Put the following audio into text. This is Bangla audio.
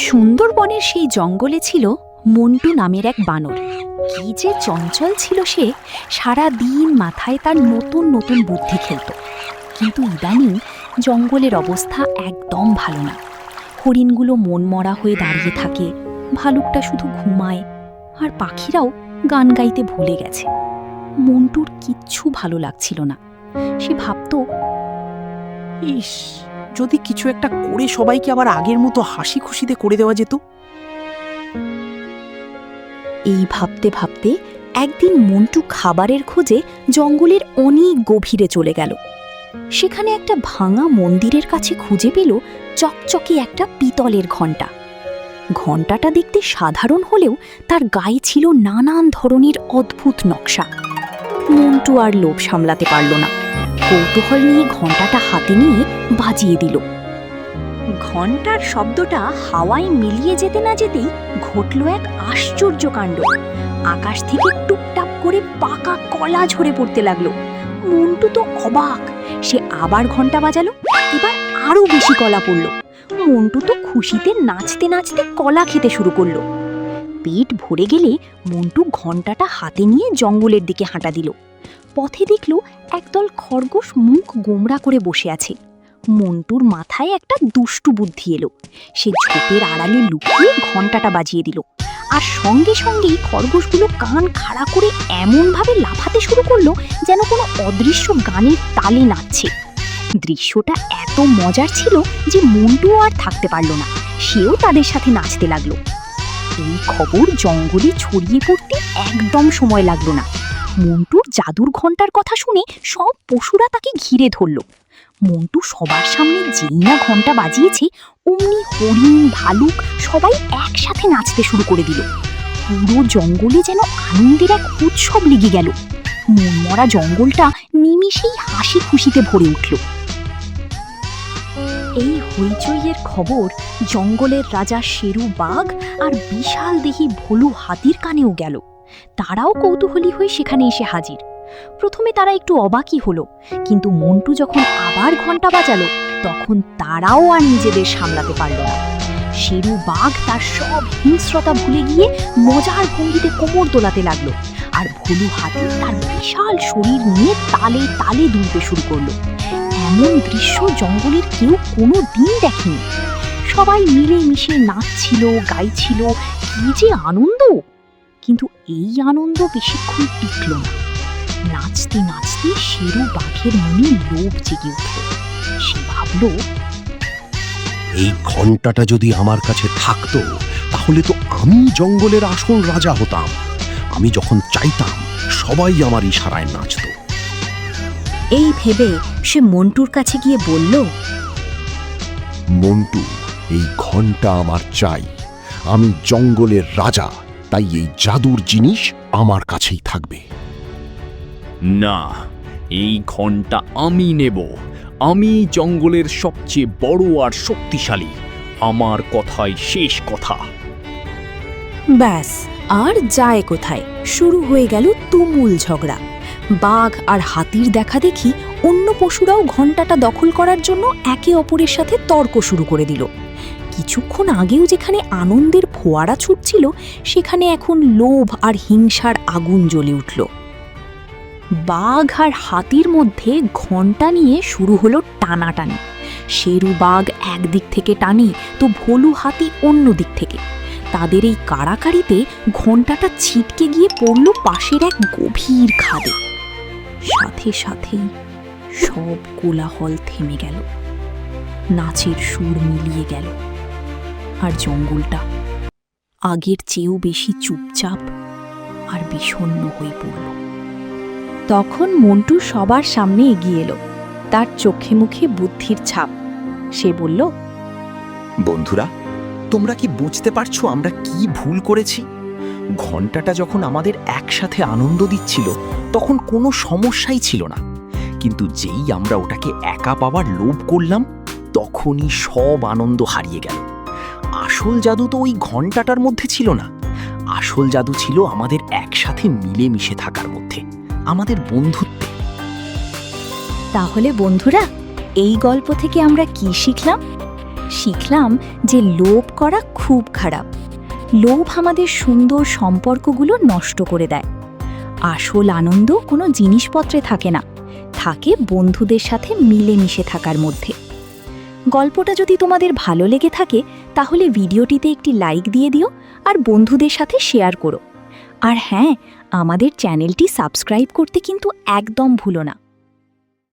সুন্দরবনের সেই জঙ্গলে ছিল মন্টু নামের এক বানর। কি যে চঞ্চল ছিল সে! সারা দিন মাথায় তার নতুন নতুন বুদ্ধি খেলত। কিন্তু ইদানিং জঙ্গলের অবস্থা একদম ভালো না। হরিণগুলো মনমরা হয়ে দাঁড়িয়ে থাকে, ভালুকটা শুধু ঘুমায়, আর পাখিরাও গান গাইতে ভুলে গেছে। মন্টুর কিচ্ছু ভালো লাগছিল না। সে ভাবত, ইস, যদি কিছু একটা করে সবাইকে আবার আগের মতো হাসি খুশিতে করে দেওয়া যেত। এই ভাবতে ভাবতে একদিন মন্টু খাবারের খোঁজে জঙ্গলের অনেক গভীরে চলে গেল। সেখানে একটা ভাঙা মন্দিরের কাছে খুঁজে পেল চকচকে একটা পিতলের ঘণ্টা। ঘণ্টাটা দেখতে সাধারণ হলেও তার গায়ে ছিল নানান ধরনের অদ্ভুত নকশা। মন্টু আর লোভ সামলাতে পারল না। কৌতূহল নিয়ে ঘণ্টাটা হাতে নিয়ে বাজিয়ে দিল। ঘণ্টার শব্দটা হাওয়ায় মিলিয়ে যেতে না যেতেই ঘটল এক আশ্চর্য কাণ্ড। আকাশ থেকে টুপটাপ করে পাকা কলা ঝরে পড়তে লাগলো। মন্টু তো অবাক। সে আবার ঘণ্টা বাজালো। এবার আরো বেশি কলা পড়ল। মন্টু তো খুশিতে নাচতে নাচতে কলা খেতে শুরু করলো। পেট ভরে গেলে মন্টু ঘণ্টাটা হাতে নিয়ে জঙ্গলের দিকে হাঁটা দিল। পথে দেখল একদল খরগোশ মুখ গোমড়া করে বসে আছে। মন্টুর মাথায় একটা দুষ্টু বুদ্ধি এলো। সে ঝোপের আড়ালে লুকিয়ে ঘণ্টাটা বাজিয়ে দিল, আর সঙ্গে সঙ্গেই খরগোশগুলো কান খাড়া করে এমনভাবে লাফাতে শুরু করলো যেন কোনো অদৃশ্য গানের তালে নাচছে। দৃশ্যটা এত মজার ছিল যে মন্টুও আর থাকতে পারল না। সেও তাদের সাথে নাচতে লাগলো। এই খবর জঙ্গলে ছড়িয়ে পড়তে একদম সময় লাগলো না। মন্টুর জাদুর ঘণ্টার কথা শুনে সব পশুরা তাকে ঘিরে ধরল। মন্টু সবার সামনে যেই না ঘণ্টা বাজিয়েছে, অমনি হরিণ, ভালুক সবাই একসাথে নাচতে শুরু করে দিল। পুরো জঙ্গলে যেন আনন্দের এক উৎসব লেগে গেল। মনমরা জঙ্গলটা নিমিষেই হাসি খুশিতে ভরে উঠল। এই হইচইয়ের খবর জঙ্গলের রাজা শেরু বাঘ আর বিশাল দেহী ভোলু হাতির কানেও গেল। তারাও কৌতূহলী হয়ে সেখানে এসে হাজির। প্রথমে তারা একটু অবাকই হলো, কিন্তু মন্টু যখন আবার ঘণ্টা বাজালো তখন তারাও আর নিজেদের সামলাতে পারল না। শেরু বাঘ তার সব হিংস্রতা ভুলে গিয়ে মজার ভঙ্গিতে কোমর দোলাতে লাগলো, আর ভোলু হাতি তার বিশাল শরীর নিয়ে তালে তালে দুলতে শুরু করলো। এমন দৃশ্য জঙ্গলের কেউ কোনো দিন দেখেনি। সবাই মিলেমিশে নাচছিল, গাইছিল, কি যে আনন্দ! কিন্তু এই আনন্দ বেশিক্ষণ টিকল না। নাচতে নাচতে শেরু বাঘের মনে লোভ জেগে উঠল। সে ভাবল, এই ঘণ্টাটা যদি আমার কাছে থাকতো তাহলে তো আমি জঙ্গলের আসল রাজা হতাম। আমি যখন চাইতাম সবাই আমার ইশারায় নাচত। এই ভেবে সে মন্টুর কাছে গিয়ে বলল, মন্টু, এই ঘণ্টা আমার চাই। আমি জঙ্গলের রাজা, তাই এই জাদুর জিনিস আমার কাছেই থাকবে। না, এই ঘণ্টা আমি নেব। আমি জঙ্গলের সবচেয়ে বড় আর শক্তিশালী। আমার কথাই শেষ কথা। ব্যাস, আর যায় কোথায়! শুরু হয়ে গেল তুমুল ঝগড়া। বাঘ আর হাতির দেখা দেখি অন্য পশুরাও ঘণ্টাটা দখল করার জন্য একে অপরের সাথে তর্ক শুরু করে দিল। কিছুক্ষণ আগেও যেখানে আনন্দের ফোয়ারা ছুটছিল, সেখানে এখন লোভ আর হিংসার আগুন জ্বলে উঠল। বাঘ আর হাতির মধ্যে ঘণ্টা নিয়ে শুরু হলো টানাটানি। শেরু বাঘ একদিক থেকে টানে তো ভোলু হাতি অন্য দিক থেকে। তাদের এই কাড়াকাড়িতে ঘণ্টাটা ছিটকে গিয়ে পড়ল পাশের এক গভীর খাদে। সাথে সাথেই সব কোলাহল থেমে গেল। নাচের সুর মিলিয়ে গেল, আর জঙ্গলটা আগের চেয়েও বেশি চুপচাপ আর বিষণ্ণ হয়ে পড়ল। তখন মন্টু সবার সামনে এগিয়ে এলো। তার চোখে মুখে বুদ্ধির ছাপ। সে বলল, বন্ধুরা, তোমরা কি বুঝতে পারছো আমরা কি ভুল করেছি? ঘণ্টাটা যখন আমাদের একসাথে আনন্দ দিচ্ছিল তখন কোনো সমস্যাই ছিল না, কিন্তু যেই আমরা ওটাকে একা পাওয়ার লোভ করলাম তখনই সব আনন্দ হারিয়ে গেল। আসল জাদু তো ওই ঘণ্টাটার মধ্যে ছিল না। আসল জাদু ছিল আমাদের একসাথে মিলেমিশে থাকার মধ্যে, আমাদের বন্ধুত্বে। তাহলে বন্ধুরা, এই গল্প থেকে আমরা কি শিখলাম? শিখলাম যে লোভ করা খুব খারাপ। লোভ আমাদের সুন্দর সম্পর্কগুলো নষ্ট করে দেয়। আসল আনন্দ কোনো জিনিসপত্রে থাকে না, থাকে বন্ধুদের সাথে মিলেমিশে থাকার মধ্যে। গল্পটা যদি তোমাদের ভালো লেগে থাকে তাহলে ভিডিওটিতে একটি লাইক দিয়ে দিও আর বন্ধুদের সাথে শেয়ার করো। আর হ্যাঁ, আমাদের চ্যানেলটি সাবস্ক্রাইব করতে কিন্তু একদম ভুলো না।